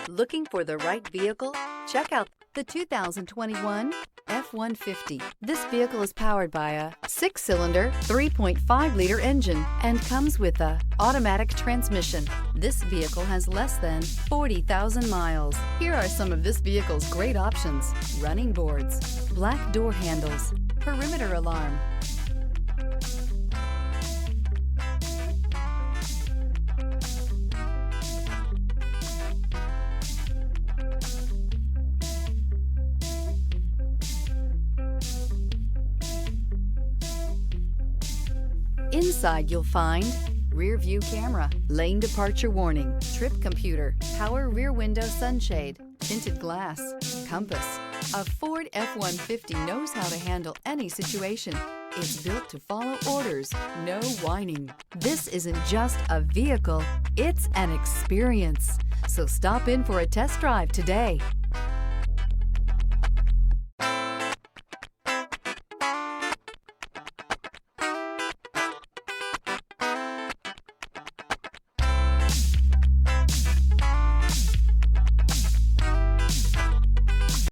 Looking for the right vehicle? Check out the 2021 F-150. This vehicle is powered by a 6-cylinder, 3.5-liter engine and comes with a automatic transmission. This vehicle has less than 40,000 miles. Here are some of this vehicle's great options: running boards, black door handles, perimeter alarm, Inside you'll find rear view camera, lane departure warning, trip computer, power rear window sunshade, tinted glass, compass. A Ford F-150 knows how to handle any situation. It's built to follow orders, no whining. This isn't just a vehicle, it's an experience. So stop in for a test drive today.